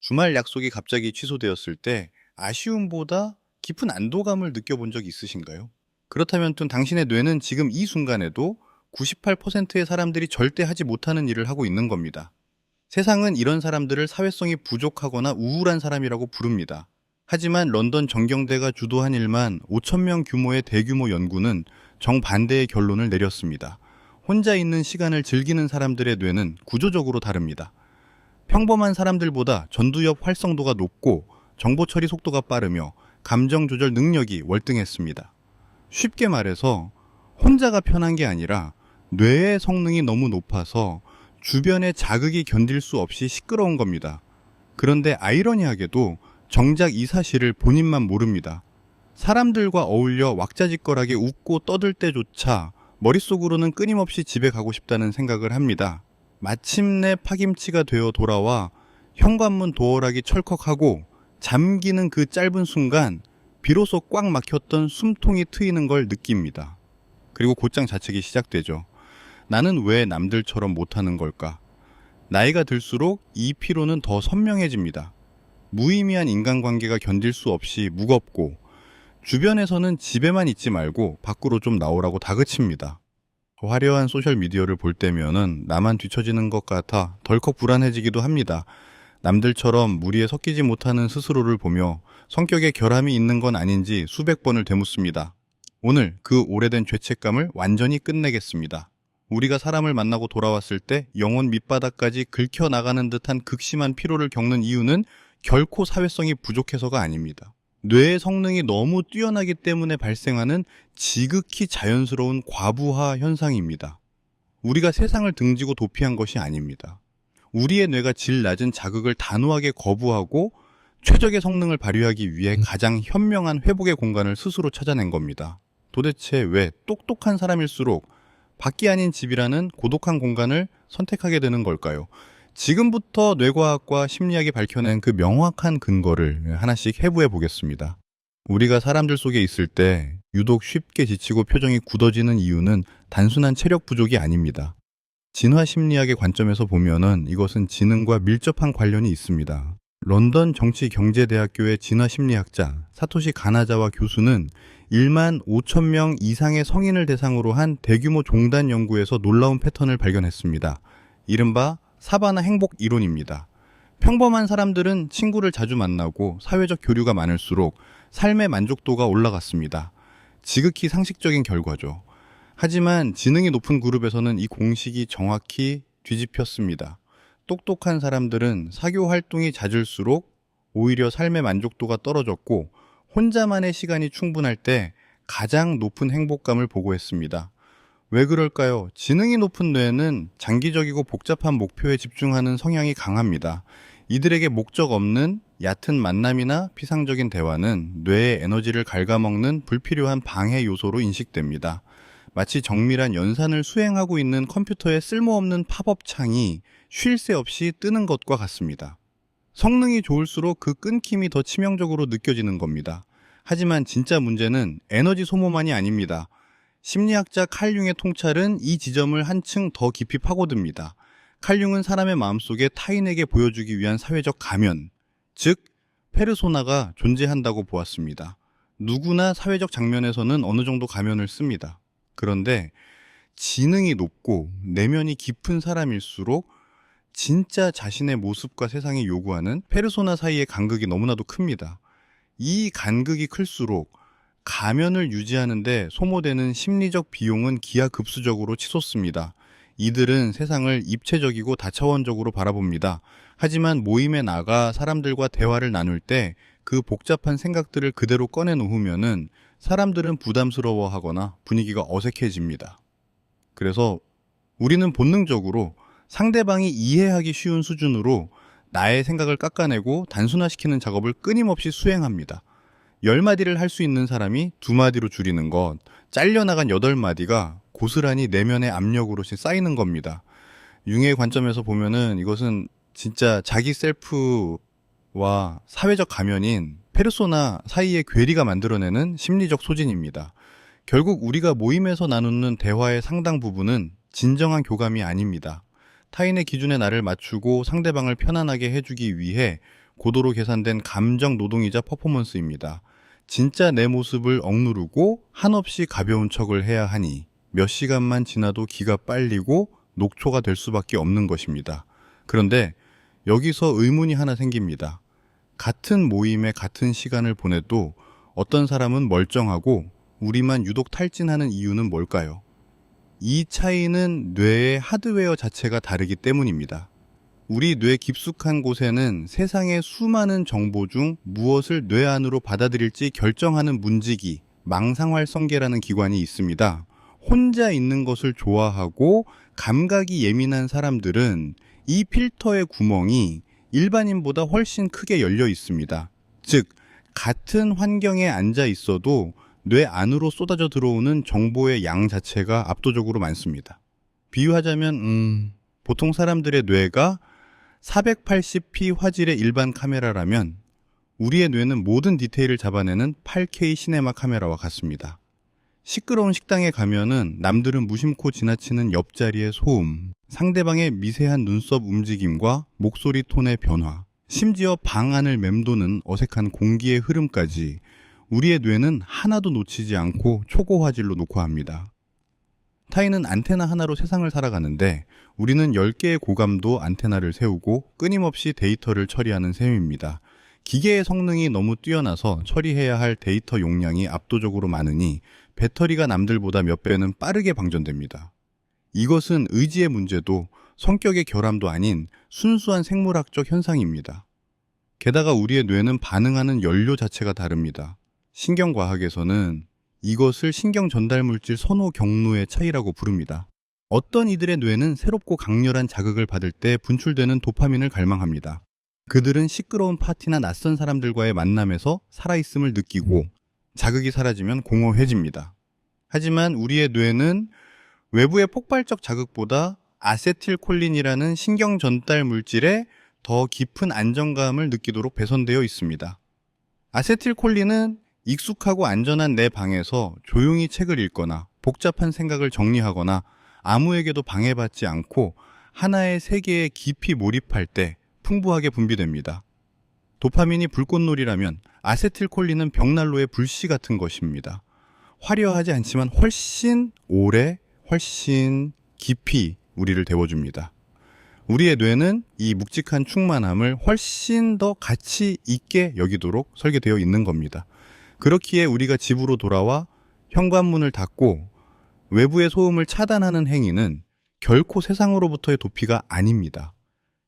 주말 약속이 갑자기 취소되었을 때 아쉬움보다 깊은 안도감을 느껴본 적 있으신가요? 그렇다면 또 당신의 뇌는 지금 이 순간에도 98%의 사람들이 절대 하지 못하는 일을 하고 있는 겁니다. 세상은 이런 사람들을 사회성이 부족하거나 우울한 사람이라고 부릅니다. 하지만 런던 정경대가 주도한 일만 5천 명 규모의 대규모 연구는 정반대의 결론을 내렸습니다. 혼자 있는 시간을 즐기는 사람들의 뇌는 구조적으로 다릅니다. 평범한 사람들보다 전두엽 활성도가 높고 정보 처리 속도가 빠르며 감정 조절 능력이 월등했습니다. 쉽게 말해서 혼자가 편한 게 아니라 뇌의 성능이 너무 높아서 주변의 자극이 견딜 수 없이 시끄러운 겁니다. 그런데 아이러니하게도 정작 이 사실을 본인만 모릅니다. 사람들과 어울려 왁자지껄하게 웃고 떠들 때조차 머릿속으로는 끊임없이 집에 가고 싶다는 생각을 합니다. 마침내 파김치가 되어 돌아와 현관문 도어락이 철컥하고 잠기는 그 짧은 순간 비로소 꽉 막혔던 숨통이 트이는 걸 느낍니다. 그리고 곧장 자책이 시작되죠. 나는 왜 남들처럼 못하는 걸까? 나이가 들수록 이 피로는 더 선명해집니다. 무의미한 인간관계가 견딜 수 없이 무겁고 주변에서는 집에만 있지 말고 밖으로 좀 나오라고 다그칩니다. 화려한 소셜미디어를 볼 때면은 나만 뒤처지는 것 같아 덜컥 불안해지기도 합니다. 남들처럼 무리에 섞이지 못하는 스스로를 보며 성격에 결함이 있는 건 아닌지 수백 번을 되묻습니다. 오늘 그 오래된 죄책감을 완전히 끝내겠습니다. 우리가 사람을 만나고 돌아왔을 때 영혼 밑바닥까지 긁혀 나가는 듯한 극심한 피로를 겪는 이유는 결코 사회성이 부족해서가 아닙니다. 뇌의 성능이 너무 뛰어나기 때문에 발생하는 지극히 자연스러운 과부하 현상입니다. 우리가 세상을 등지고 도피한 것이 아닙니다. 우리의 뇌가 질 낮은 자극을 단호하게 거부하고 최적의 성능을 발휘하기 위해 가장 현명한 회복의 공간을 스스로 찾아낸 겁니다. 도대체 왜 똑똑한 사람일수록 밖이 아닌 집이라는 고독한 공간을 선택하게 되는 걸까요? 지금부터 뇌과학과 심리학이 밝혀낸 그 명확한 근거를 하나씩 해부해 보겠습니다. 우리가 사람들 속에 있을 때 유독 쉽게 지치고 표정이 굳어지는 이유는 단순한 체력 부족이 아닙니다. 진화심리학의 관점에서 보면은 이것은 지능과 밀접한 관련이 있습니다. 런던 정치경제대학교의 진화심리학자 사토시 가나자와 교수는 1만 5천 명 이상의 성인을 대상으로 한 대규모 종단 연구에서 놀라운 패턴을 발견했습니다. 이른바 사바나 행복 이론입니다. 평범한 사람들은 친구를 자주 만나고 사회적 교류가 많을수록 삶의 만족도가 올라갔습니다. 지극히 상식적인 결과죠. 하지만 지능이 높은 그룹에서는 이 공식이 정확히 뒤집혔습니다. 똑똑한 사람들은 사교 활동이 잦을수록 오히려 삶의 만족도가 떨어졌고 혼자만의 시간이 충분할 때 가장 높은 행복감을 보고했습니다. 왜 그럴까요? 지능이 높은 뇌는 장기적이고 복잡한 목표에 집중하는 성향이 강합니다. 이들에게 목적 없는 얕은 만남이나 피상적인 대화는 뇌의 에너지를 갉아먹는 불필요한 방해 요소로 인식됩니다. 마치 정밀한 연산을 수행하고 있는 컴퓨터의 쓸모없는 팝업 창이 쉴 새 없이 뜨는 것과 같습니다. 성능이 좋을수록 그 끊김이 더 치명적으로 느껴지는 겁니다. 하지만 진짜 문제는 에너지 소모만이 아닙니다. 심리학자 칼 융의 통찰은 이 지점을 한층 더 깊이 파고듭니다. 칼 융은 사람의 마음속에 타인에게 보여주기 위한 사회적 가면, 즉 페르소나가 존재한다고 보았습니다. 누구나 사회적 장면에서는 어느 정도 가면을 씁니다. 그런데 지능이 높고 내면이 깊은 사람일수록 진짜 자신의 모습과 세상이 요구하는 페르소나 사이의 간극이 너무나도 큽니다. 이 간극이 클수록 가면을 유지하는데 소모되는 심리적 비용은 기하급수적으로 치솟습니다. 이들은 세상을 입체적이고 다차원적으로 바라봅니다. 하지만 모임에 나가 사람들과 대화를 나눌 때 그 복잡한 생각들을 그대로 꺼내놓으면은 사람들은 부담스러워하거나 분위기가 어색해집니다. 그래서 우리는 본능적으로 상대방이 이해하기 쉬운 수준으로 나의 생각을 깎아내고 단순화시키는 작업을 끊임없이 수행합니다. 10마디를 할 수 있는 사람이 2마디로 줄이는 것, 잘려나간 8마디가 고스란히 내면의 압력으로 쌓이는 겁니다. 융의 관점에서 보면은 이것은 진짜 자기 셀프와 사회적 가면인 페르소나 사이의 괴리가 만들어내는 심리적 소진입니다. 결국 우리가 모임에서 나누는 대화의 상당 부분은 진정한 교감이 아닙니다. 타인의 기준에 나를 맞추고 상대방을 편안하게 해주기 위해 고도로 계산된 감정 노동이자 퍼포먼스입니다. 진짜 내 모습을 억누르고 한없이 가벼운 척을 해야 하니 몇 시간만 지나도 기가 빨리고 녹초가 될 수밖에 없는 것입니다. 그런데 여기서 의문이 하나 생깁니다. 같은 모임에 같은 시간을 보내도 어떤 사람은 멀쩡하고 우리만 유독 탈진하는 이유는 뭘까요? 이 차이는 뇌의 하드웨어 자체가 다르기 때문입니다. 우리 뇌 깊숙한 곳에는 세상의 수많은 정보 중 무엇을 뇌 안으로 받아들일지 결정하는 문지기, 망상활성계라는 기관이 있습니다. 혼자 있는 것을 좋아하고 감각이 예민한 사람들은 이 필터의 구멍이 일반인보다 훨씬 크게 열려 있습니다. 즉, 같은 환경에 앉아 있어도 뇌 안으로 쏟아져 들어오는 정보의 양 자체가 압도적으로 많습니다. 비유하자면 보통 사람들의 뇌가 480p 화질의 일반 카메라라면 우리의 뇌는 모든 디테일을 잡아내는 8K 시네마 카메라와 같습니다. 시끄러운 식당에 가면은 남들은 무심코 지나치는 옆자리의 소음, 상대방의 미세한 눈썹 움직임과 목소리 톤의 변화, 심지어 방 안을 맴도는 어색한 공기의 흐름까지 우리의 뇌는 하나도 놓치지 않고 초고 화질로 녹화합니다. 타인은 안테나 하나로 세상을 살아가는데 우리는 10개의 고감도 안테나를 세우고 끊임없이 데이터를 처리하는 셈입니다. 기계의 성능이 너무 뛰어나서 처리해야 할 데이터 용량이 압도적으로 많으니 배터리가 남들보다 몇 배는 빠르게 방전됩니다. 이것은 의지의 문제도 성격의 결함도 아닌 순수한 생물학적 현상입니다. 게다가 우리의 뇌는 반응하는 연료 자체가 다릅니다. 신경과학에서는 이것을 신경 전달 물질 선호 경로의 차이라고 부릅니다. 어떤 이들의 뇌는 새롭고 강렬한 자극을 받을 때 분출되는 도파민을 갈망합니다. 그들은 시끄러운 파티나 낯선 사람들과의 만남에서 살아있음을 느끼고 자극이 사라지면 공허해집니다. 하지만 우리의 뇌는 외부의 폭발적 자극보다 아세틸콜린이라는 신경 전달 물질에 더 깊은 안정감을 느끼도록 배선되어 있습니다. 아세틸콜린은 익숙하고 안전한 내 방에서 조용히 책을 읽거나 복잡한 생각을 정리하거나 아무에게도 방해받지 않고 하나의 세계에 깊이 몰입할 때 풍부하게 분비됩니다. 도파민이 불꽃놀이라면 아세틸콜린은 벽난로의 불씨 같은 것입니다. 화려하지 않지만 훨씬 오래, 훨씬 깊이 우리를 데워줍니다. 우리의 뇌는 이 묵직한 충만함을 훨씬 더 가치 있게 여기도록 설계되어 있는 겁니다. 그렇기에 우리가 집으로 돌아와 현관문을 닫고 외부의 소음을 차단하는 행위는 결코 세상으로부터의 도피가 아닙니다.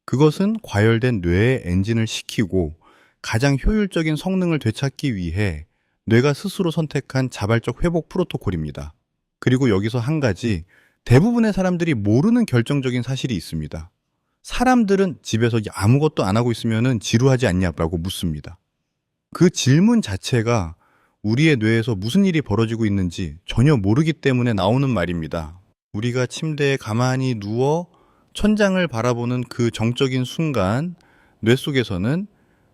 그것은 과열된 뇌의 엔진을 식히고 가장 효율적인 성능을 되찾기 위해 뇌가 스스로 선택한 자발적 회복 프로토콜입니다. 그리고 여기서 한 가지, 대부분의 사람들이 모르는 결정적인 사실이 있습니다. 사람들은 집에서 아무것도 안 하고 있으면 지루하지 않냐고 묻습니다. 그 질문 자체가 우리의 뇌에서 무슨 일이 벌어지고 있는지 전혀 모르기 때문에 나오는 말입니다. 우리가 침대에 가만히 누워 천장을 바라보는 그 정적인 순간 뇌 속에서는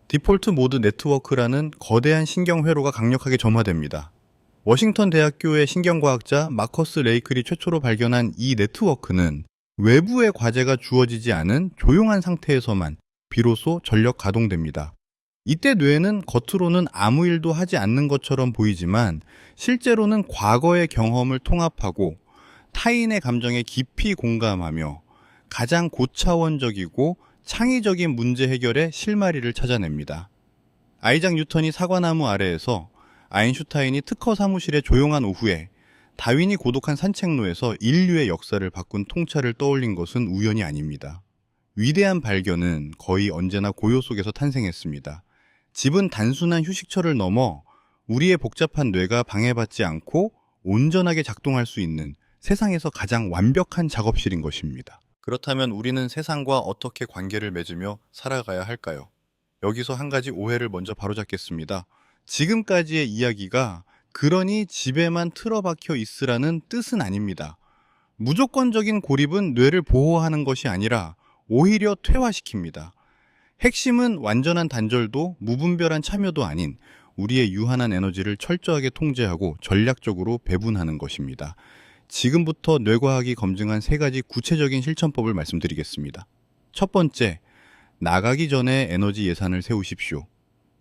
디폴트 모드 네트워크라는 거대한 신경회로가 강력하게 점화됩니다. 워싱턴 대학교의 신경과학자 마커스 레이클이 최초로 발견한 이 네트워크는 외부의 과제가 주어지지 않은 조용한 상태에서만 비로소 전력 가동됩니다. 이때 뇌는 겉으로는 아무 일도 하지 않는 것처럼 보이지만 실제로는 과거의 경험을 통합하고 타인의 감정에 깊이 공감하며 가장 고차원적이고 창의적인 문제 해결의 실마리를 찾아냅니다. 아이작 뉴턴이 사과나무 아래에서 아인슈타인이 특허 사무실의 조용한 오후에 다윈이 고독한 산책로에서 인류의 역사를 바꾼 통찰을 떠올린 것은 우연이 아닙니다. 위대한 발견은 거의 언제나 고요 속에서 탄생했습니다. 집은 단순한 휴식처를 넘어 우리의 복잡한 뇌가 방해받지 않고 온전하게 작동할 수 있는 세상에서 가장 완벽한 작업실인 것입니다. 그렇다면 우리는 세상과 어떻게 관계를 맺으며 살아가야 할까요? 여기서 한 가지 오해를 먼저 바로잡겠습니다. 지금까지의 이야기가 그러니 집에만 틀어박혀 있으라는 뜻은 아닙니다. 무조건적인 고립은 뇌를 보호하는 것이 아니라 오히려 퇴화시킵니다. 핵심은 완전한 단절도 무분별한 참여도 아닌 우리의 유한한 에너지를 철저하게 통제하고 전략적으로 배분하는 것입니다. 지금부터 뇌과학이 검증한 3가지 구체적인 실천법을 말씀드리겠습니다. 첫 번째, 나가기 전에 에너지 예산을 세우십시오.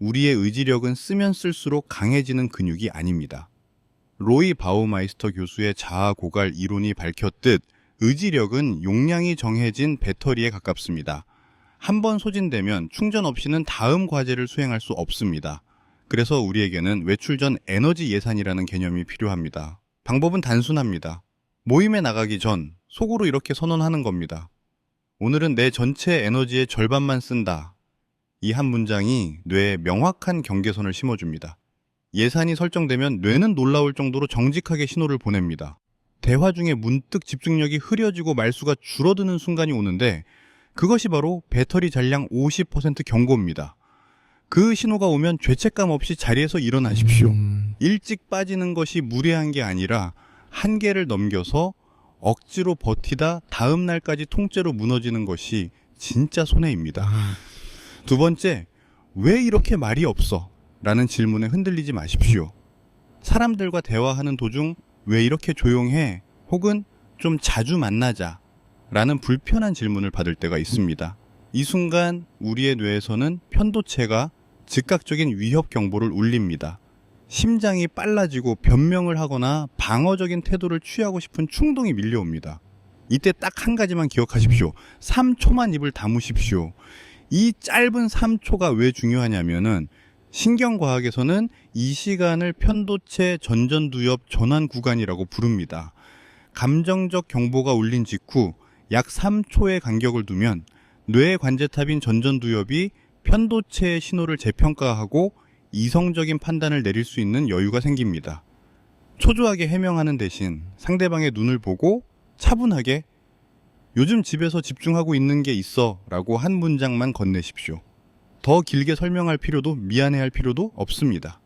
우리의 의지력은 쓰면 쓸수록 강해지는 근육이 아닙니다. 로이 바우마이스터 교수의 자아 고갈 이론이 밝혔듯 의지력은 용량이 정해진 배터리에 가깝습니다. 한번 소진되면 충전 없이는 다음 과제를 수행할 수 없습니다. 그래서 우리에게는 외출 전 에너지 예산이라는 개념이 필요합니다. 방법은 단순합니다. 모임에 나가기 전 속으로 이렇게 선언하는 겁니다. 오늘은 내 전체 에너지의 절반만 쓴다. 이 한 문장이 뇌에 명확한 경계선을 심어줍니다. 예산이 설정되면 뇌는 놀라울 정도로 정직하게 신호를 보냅니다. 대화 중에 문득 집중력이 흐려지고 말수가 줄어드는 순간이 오는데 그것이 바로 배터리 잔량 50% 경고입니다. 그 신호가 오면 죄책감 없이 자리에서 일어나십시오. 일찍 빠지는 것이 무례한 게 아니라 한계를 넘겨서 억지로 버티다 다음 날까지 통째로 무너지는 것이 진짜 손해입니다. 두 번째, 왜 이렇게 말이 없어? 라는 질문에 흔들리지 마십시오. 사람들과 대화하는 도중 왜 이렇게 조용해? 혹은 좀 자주 만나자 라는 불편한 질문을 받을 때가 있습니다. 이 순간 우리의 뇌에서는 편도체가 즉각적인 위협 경보를 울립니다. 심장이 빨라지고 변명을 하거나 방어적인 태도를 취하고 싶은 충동이 밀려옵니다. 이때 딱 한 가지만 기억하십시오. 3초만 입을 다무십시오. 이 짧은 3초가 왜 중요하냐면은 신경과학에서는 이 시간을 편도체 전전두엽 전환 구간이라고 부릅니다. 감정적 경보가 울린 직후 약 3초의 간격을 두면 뇌 관제탑인 전전두엽이 편도체의 신호를 재평가하고 이성적인 판단을 내릴 수 있는 여유가 생깁니다. 초조하게 해명하는 대신 상대방의 눈을 보고 차분하게 요즘 집에서 집중하고 있는 게 있어 라고 한 문장만 건네십시오. 더 길게 설명할 필요도 미안해할 필요도 없습니다.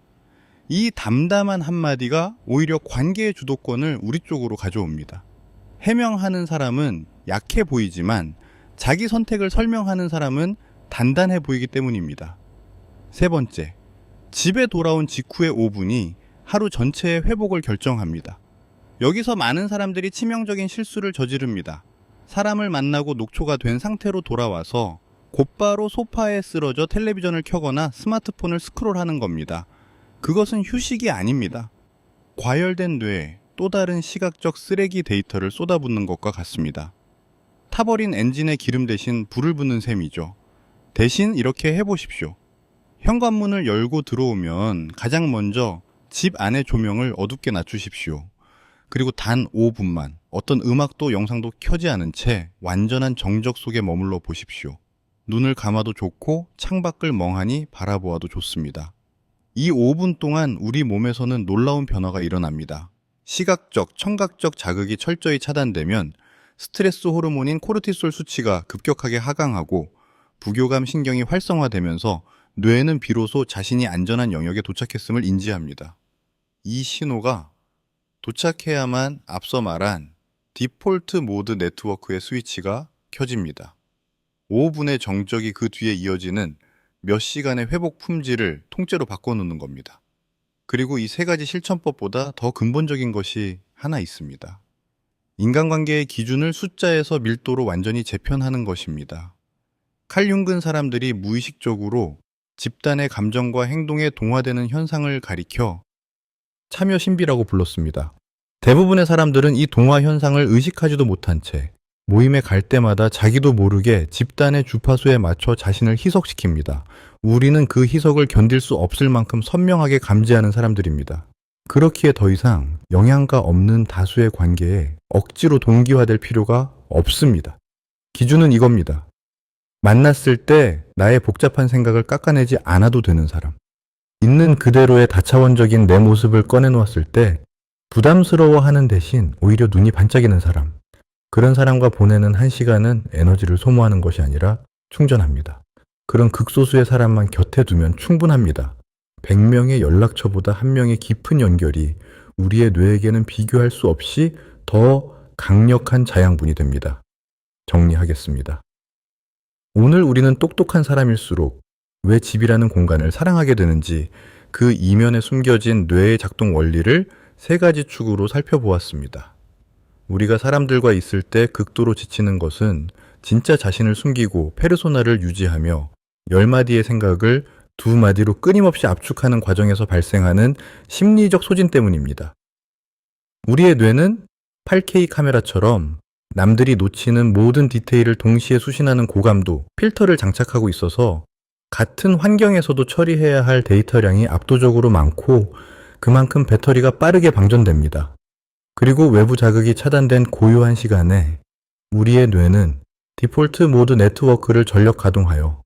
이 담담한 한마디가 오히려 관계의 주도권을 우리 쪽으로 가져옵니다. 해명하는 사람은 약해 보이지만 자기 선택을 설명하는 사람은 단단해 보이기 때문입니다. 세 번째, 집에 돌아온 직후의 5분이 하루 전체의 회복을 결정합니다. 여기서 많은 사람들이 치명적인 실수를 저지릅니다. 사람을 만나고 녹초가 된 상태로 돌아와서 곧바로 소파에 쓰러져 텔레비전을 켜거나 스마트폰을 스크롤하는 겁니다. 그것은 휴식이 아닙니다. 과열된 뇌에 또 다른 시각적 쓰레기 데이터를 쏟아붓는 것과 같습니다. 타버린 엔진의 기름 대신 불을 붓는 셈이죠. 대신 이렇게 해보십시오. 현관문을 열고 들어오면 가장 먼저 집 안의 조명을 어둡게 낮추십시오. 그리고 단 5분만 어떤 음악도 영상도 켜지 않은 채 완전한 정적 속에 머물러 보십시오. 눈을 감아도 좋고 창밖을 멍하니 바라보아도 좋습니다. 이 5분 동안 우리 몸에서는 놀라운 변화가 일어납니다. 시각적, 청각적 자극이 철저히 차단되면 스트레스 호르몬인 코르티솔 수치가 급격하게 하강하고 부교감 신경이 활성화되면서 뇌는 비로소 자신이 안전한 영역에 도착했음을 인지합니다. 이 신호가 도착해야만 앞서 말한 디폴트 모드 네트워크의 스위치가 켜집니다. 5분의 정적이 그 뒤에 이어지는 몇 시간의 회복 품질을 통째로 바꿔놓는 겁니다. 그리고 이 세 가지 실천법보다 더 근본적인 것이 하나 있습니다. 인간관계의 기준을 숫자에서 밀도로 완전히 재편하는 것입니다. 칼 융근 사람들이 무의식적으로 집단의 감정과 행동에 동화되는 현상을 가리켜 참여 신비라고 불렀습니다. 대부분의 사람들은 이 동화 현상을 의식하지도 못한 채 모임에 갈 때마다 자기도 모르게 집단의 주파수에 맞춰 자신을 희석시킵니다. 우리는 그 희석을 견딜 수 없을 만큼 선명하게 감지하는 사람들입니다. 그렇기에 더 이상 영향가 없는 다수의 관계에 억지로 동기화될 필요가 없습니다. 기준은 이겁니다. 만났을 때 나의 복잡한 생각을 깎아내지 않아도 되는 사람. 있는 그대로의 다차원적인 내 모습을 꺼내놓았을 때 부담스러워하는 대신 오히려 눈이 반짝이는 사람. 그런 사람과 보내는 1시간은 에너지를 소모하는 것이 아니라 충전합니다. 그런 극소수의 사람만 곁에 두면 충분합니다. 100명의 연락처보다 1명의 깊은 연결이 우리의 뇌에게는 비교할 수 없이 더 강력한 자양분이 됩니다. 정리하겠습니다. 오늘 우리는 똑똑한 사람일수록 왜 집이라는 공간을 사랑하게 되는지 그 이면에 숨겨진 뇌의 작동 원리를 3가지 축으로 살펴보았습니다. 우리가 사람들과 있을 때 극도로 지치는 것은 진짜 자신을 숨기고 페르소나를 유지하며 10마디의 생각을 2마디로 끊임없이 압축하는 과정에서 발생하는 심리적 소진 때문입니다. 우리의 뇌는 8K 카메라처럼 남들이 놓치는 모든 디테일을 동시에 수신하는 고감도 필터를 장착하고 있어서 같은 환경에서도 처리해야 할 데이터량이 압도적으로 많고 그만큼 배터리가 빠르게 방전됩니다. 그리고 외부 자극이 차단된 고요한 시간에 우리의 뇌는 디폴트 모드 네트워크를 전력 가동하여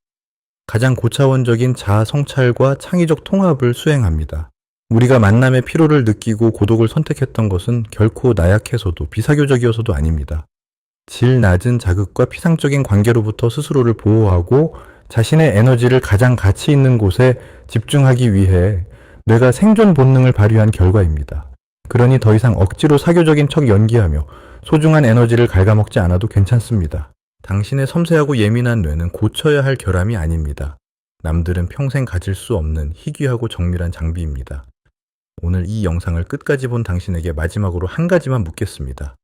가장 고차원적인 자아 성찰과 창의적 통합을 수행합니다. 우리가 만남의 피로를 느끼고 고독을 선택했던 것은 결코 나약해서도 비사교적이어서도 아닙니다. 질 낮은 자극과 피상적인 관계로부터 스스로를 보호하고 자신의 에너지를 가장 가치 있는 곳에 집중하기 위해 뇌가 생존 본능을 발휘한 결과입니다. 그러니 더 이상 억지로 사교적인 척 연기하며 소중한 에너지를 갉아먹지 않아도 괜찮습니다. 당신의 섬세하고 예민한 뇌는 고쳐야 할 결함이 아닙니다. 남들은 평생 가질 수 없는 희귀하고 정밀한 장비입니다. 오늘 이 영상을 끝까지 본 당신에게 마지막으로 한 가지만 묻겠습니다.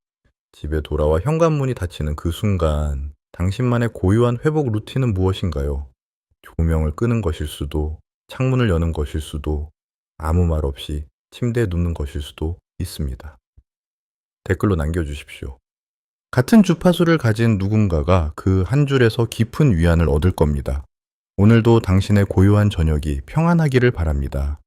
집에 돌아와 현관문이 닫히는 그 순간 당신만의 고유한 회복 루틴은 무엇인가요? 조명을 끄는 것일 수도, 창문을 여는 것일 수도, 아무 말 없이 침대에 눕는 것일 수도 있습니다. 댓글로 남겨주십시오. 같은 주파수를 가진 누군가가 그 한 줄에서 깊은 위안을 얻을 겁니다. 오늘도 당신의 고요한 저녁이 평안하기를 바랍니다.